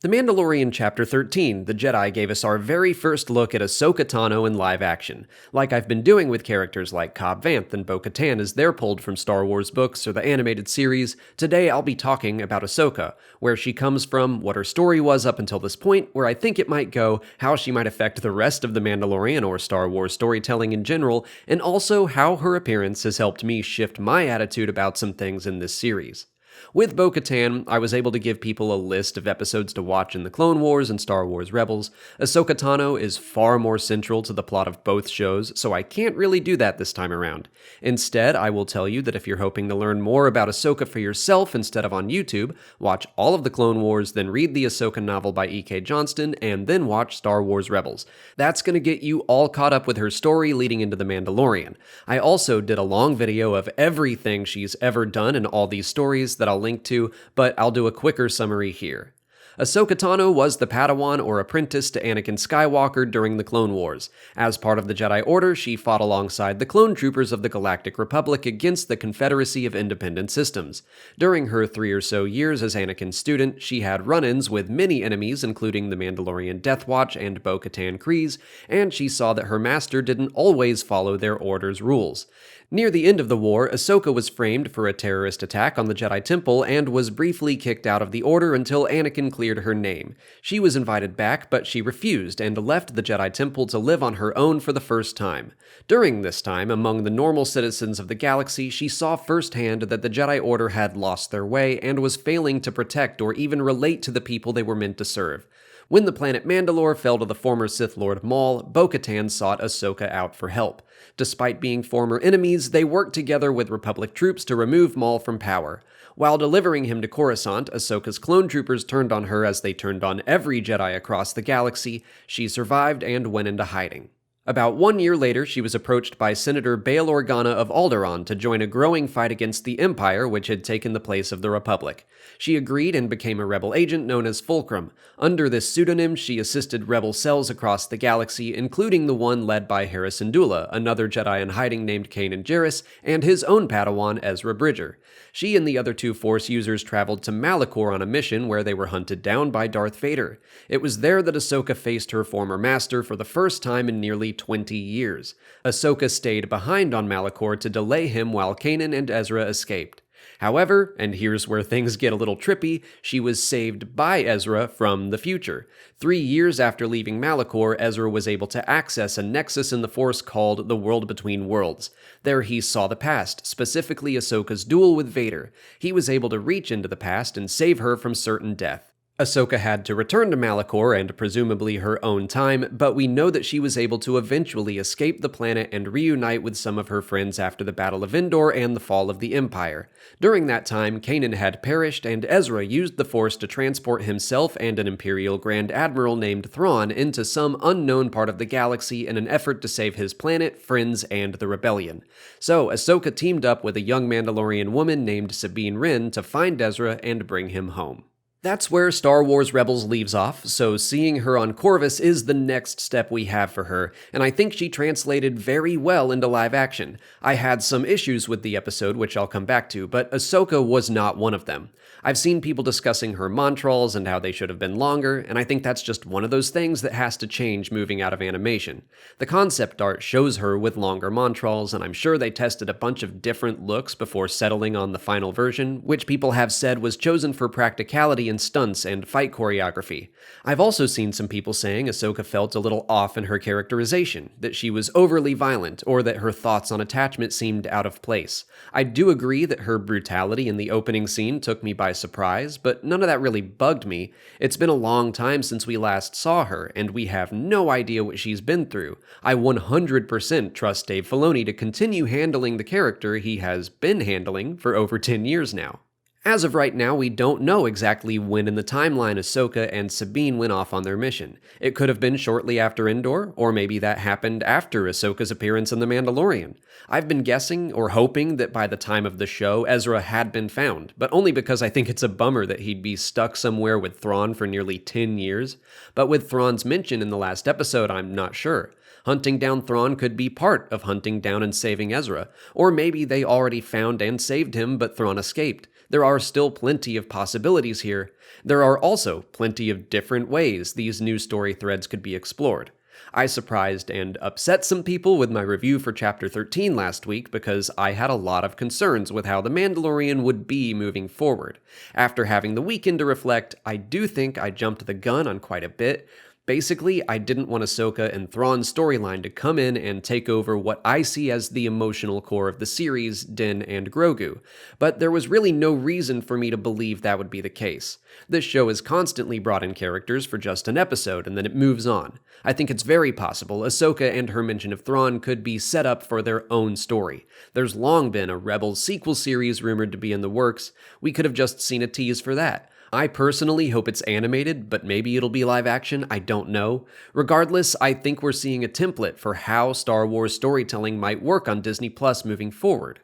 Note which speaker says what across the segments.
Speaker 1: The Mandalorian Chapter 13, The Jedi, gave us our very first look at Ahsoka Tano in live action. Like I've been doing with characters like Cobb Vanth and Bo-Katan as they're pulled from Star Wars books or the animated series, today I'll be talking about Ahsoka, where she comes from, what her story was up until this point, where I think it might go, how she might affect the rest of The Mandalorian or Star Wars storytelling in general, and also how her appearance has helped me shift my attitude about some things in this series. With Bo-Katan, I was able to give people a list of episodes to watch in the Clone Wars and Star Wars Rebels. Ahsoka Tano is far more central to the plot of both shows, so I can't really do that this time around. Instead, I will tell you that if you're hoping to learn more about Ahsoka for yourself instead of on YouTube, watch all of the Clone Wars, then read the Ahsoka novel by E.K. Johnston, and then watch Star Wars Rebels. That's going to get you all caught up with her story leading into The Mandalorian. I also did a long video of everything she's ever done in all these stories that I'll link to, but I'll do a quicker summary here. Ahsoka Tano was the Padawan or apprentice to Anakin Skywalker during the Clone Wars. As part of the Jedi Order, she fought alongside the clone troopers of the Galactic Republic against the Confederacy of Independent Systems. During her 3 or so years as Anakin's student, she had run-ins with many enemies including the Mandalorian Death Watch and Bo-Katan Kryze, and she saw that her master didn't always follow their order's rules. Near the end of the war, Ahsoka was framed for a terrorist attack on the Jedi Temple and was briefly kicked out of the Order until Anakin cleared her name. She was invited back, but she refused and left the Jedi Temple to live on her own for the first time. During this time, among the normal citizens of the galaxy, she saw firsthand that the Jedi Order had lost their way and was failing to protect or even relate to the people they were meant to serve. When the planet Mandalore fell to the former Sith Lord Maul, Bo-Katan sought Ahsoka out for help. Despite being former enemies, they worked together with Republic troops to remove Maul from power. While delivering him to Coruscant, Ahsoka's clone troopers turned on her as they turned on every Jedi across the galaxy. She survived and went into hiding. About 1 year later, she was approached by Senator Bail Organa of Alderaan to join a growing fight against the Empire, which had taken the place of the Republic. She agreed and became a rebel agent known as Fulcrum. Under this pseudonym, she assisted rebel cells across the galaxy, including the one led by Hera Syndulla, another Jedi in hiding named Kanan Jarrus, and his own Padawan, Ezra Bridger. She and the other two Force users traveled to Malachor on a mission where they were hunted down by Darth Vader. It was there that Ahsoka faced her former master for the first time in nearly 20 years. Ahsoka stayed behind on Malachor to delay him while Kanan and Ezra escaped. However, and here's where things get a little trippy, she was saved by Ezra from the future. 3 years after leaving Malachor, Ezra was able to access a nexus in the Force called the World Between Worlds. There he saw the past, specifically Ahsoka's duel with Vader. He was able to reach into the past and save her from certain death. Ahsoka had to return to Malachor and presumably her own time, but we know that she was able to eventually escape the planet and reunite with some of her friends after the Battle of Endor and the fall of the Empire. During that time, Kanan had perished, and Ezra used the Force to transport himself and an Imperial Grand Admiral named Thrawn into some unknown part of the galaxy in an effort to save his planet, friends, and the Rebellion. So, Ahsoka teamed up with a young Mandalorian woman named Sabine Wren to find Ezra and bring him home. That's where Star Wars Rebels leaves off, so seeing her on Corvus is the next step we have for her, and I think she translated very well into live action. I had some issues with the episode, which I'll come back to, but Ahsoka was not one of them. I've seen people discussing her montrals and how they should have been longer, and I think that's just one of those things that has to change moving out of animation. The concept art shows her with longer montrals, and I'm sure they tested a bunch of different looks before settling on the final version, which people have said was chosen for practicality and stunts and fight choreography. I've also seen some people saying Ahsoka felt a little off in her characterization, that she was overly violent, or that her thoughts on attachment seemed out of place. I do agree that her brutality in the opening scene took me by surprise, but none of that really bugged me. It's been a long time since we last saw her, and we have no idea what she's been through. I 100% trust Dave Filoni to continue handling the character he has been handling for over 10 years now. As of right now, we don't know exactly when in the timeline Ahsoka and Sabine went off on their mission. It could have been shortly after Endor, or maybe that happened after Ahsoka's appearance in The Mandalorian. I've been guessing or hoping that by the time of the show, Ezra had been found, but only because I think it's a bummer that he'd be stuck somewhere with Thrawn for nearly 10 years. But with Thrawn's mention in the last episode, I'm not sure. Hunting down Thrawn could be part of hunting down and saving Ezra, or maybe they already found and saved him but Thrawn escaped. There are still plenty of possibilities here. There are also plenty of different ways these new story threads could be explored. I surprised and upset some people with my review for Chapter 13 last week because I had a lot of concerns with how The Mandalorian would be moving forward. After having the weekend to reflect, I do think I jumped the gun on quite a bit. Basically, I didn't want Ahsoka and Thrawn's storyline to come in and take over what I see as the emotional core of the series, Din and Grogu, but there was really no reason for me to believe that would be the case. This show has constantly brought in characters for just an episode and then it moves on. I think it's very possible Ahsoka and her mention of Thrawn could be set up for their own story. There's long been a Rebels sequel series rumored to be in the works. We could have just seen a tease for that. I personally hope it's animated, but maybe it'll be live action, I don't know. Regardless, I think we're seeing a template for how Star Wars storytelling might work on Disney Plus moving forward.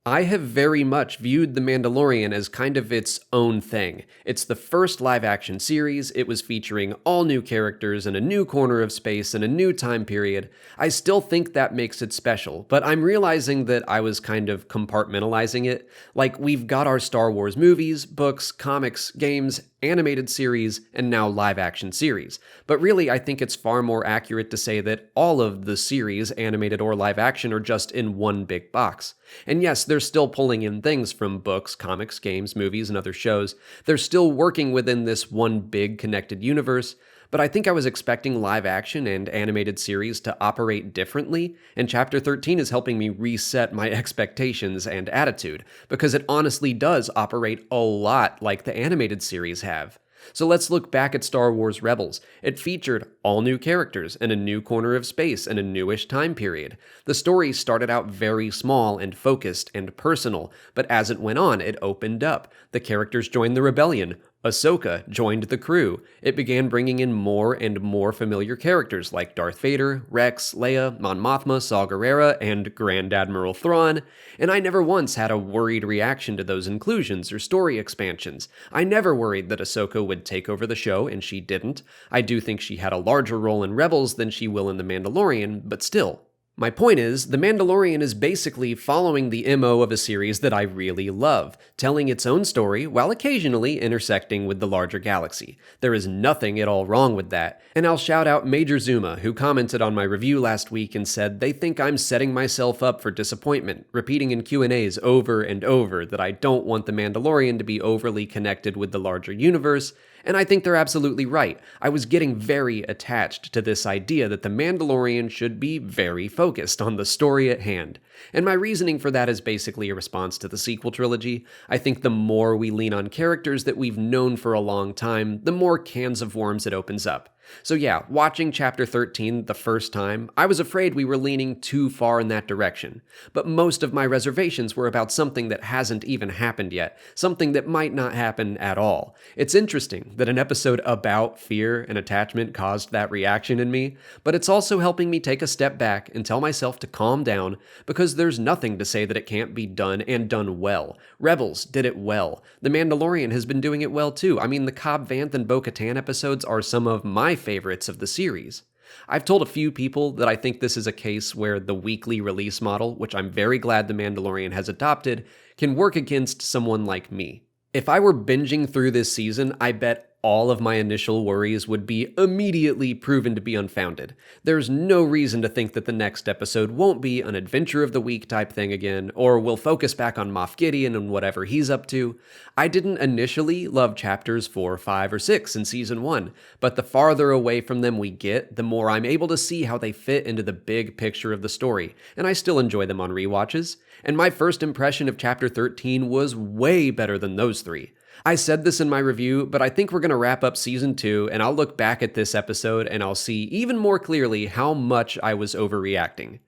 Speaker 1: I have very much viewed The Mandalorian as kind of its own thing. It's the first live-action series, it was featuring all new characters in a new corner of space in a new time period. I still think that makes it special, but I'm realizing that I was kind of compartmentalizing it. Like, we've got our Star Wars movies, books, comics, games, animated series, and now live-action series. But really, I think it's far more accurate to say that all of the series, animated or live-action, are just in one big box. And yes, they're still pulling in things from books, comics, games, movies, and other shows. They're still working within this one big connected universe, but I think I was expecting live-action and animated series to operate differently, and Chapter 13 is helping me reset my expectations and attitude, because it honestly does operate a lot like the animated series have. So let's look back at Star Wars Rebels. It featured all new characters in a new corner of space in a newish time period. The story started out very small and focused and personal, but as it went on, it opened up. The characters joined the rebellion. Ahsoka joined the crew. It began bringing in more and more familiar characters like Darth Vader, Rex, Leia, Mon Mothma, Saw Gerrera, and Grand Admiral Thrawn, and I never once had a worried reaction to those inclusions or story expansions. I never worried that Ahsoka would take over the show, and she didn't. I do think she had a larger role in Rebels than she will in The Mandalorian, but still. My point is, The Mandalorian is basically following the MO of a series that I really love, telling its own story while occasionally intersecting with the larger galaxy. There is nothing at all wrong with that, and I'll shout out Major Zuma, who commented on my review last week and said they think I'm setting myself up for disappointment, repeating in Q&As over and over that I don't want The Mandalorian to be overly connected with the larger universe, and I think they're absolutely right. I was getting very attached to this idea that The Mandalorian should be very focused on the story at hand. And my reasoning for that is basically a response to the sequel trilogy. I think the more we lean on characters that we've known for a long time, the more cans of worms it opens up. So yeah, watching Chapter 13 the first time, I was afraid we were leaning too far in that direction. But most of my reservations were about something that hasn't even happened yet, something that might not happen at all. It's interesting that an episode about fear and attachment caused that reaction in me, but it's also helping me take a step back and tell myself to calm down, because there's nothing to say that it can't be done and done well. Rebels did it well. The Mandalorian has been doing it well too. I mean, the Cobb Vanth and Bo-Katan episodes are some of my favorites of the series. I've told a few people that I think this is a case where the weekly release model, which I'm very glad The Mandalorian has adopted, can work against someone like me. If I were binging through this season, I bet all of my initial worries would be immediately proven to be unfounded. There's no reason to think that the next episode won't be an adventure of the week type thing again, or will focus back on Moff Gideon and whatever he's up to. I didn't initially love chapters 4, 5, or 6 in season 1, but the farther away from them we get, the more I'm able to see how they fit into the big picture of the story, and I still enjoy them on rewatches. And my first impression of chapter 13 was way better than those three. I said this in my review, but I think we're going to wrap up season 2, and I'll look back at this episode and I'll see even more clearly how much I was overreacting.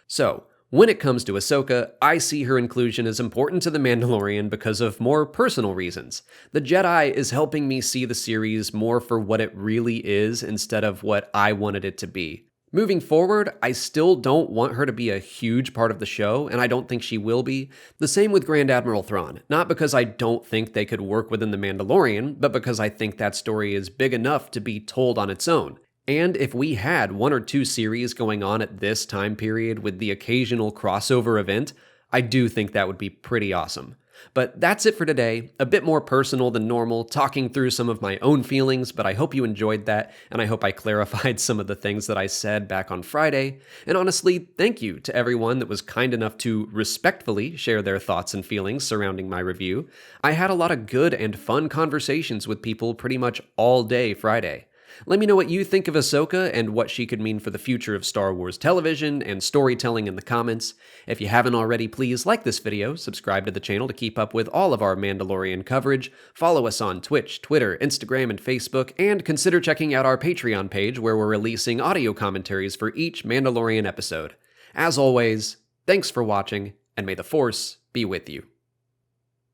Speaker 1: So, when it comes to Ahsoka, I see her inclusion as important to The Mandalorian because of more personal reasons. The Jedi is helping me see the series more for what it really is instead of what I wanted it to be. Moving forward, I still don't want her to be a huge part of the show, and I don't think she will be. The same with Grand Admiral Thrawn, not because I don't think they could work within The Mandalorian, but because I think that story is big enough to be told on its own. And if we had one or two series going on at this time period with the occasional crossover event, I do think that would be pretty awesome. But that's it for today. A bit more personal than normal, talking through some of my own feelings, but I hope you enjoyed that, and I hope I clarified some of the things that I said back on Friday. And honestly, thank you to everyone that was kind enough to respectfully share their thoughts and feelings surrounding my review. I had a lot of good and fun conversations with people pretty much all day Friday. Let me know what you think of Ahsoka and what she could mean for the future of Star Wars television and storytelling in the comments. If you haven't already, please like this video, subscribe to the channel to keep up with all of our Mandalorian coverage, follow us on Twitch, Twitter, Instagram, and Facebook, and consider checking out our Patreon page where we're releasing audio commentaries for each Mandalorian episode. As always, thanks for watching, and may the Force be with you.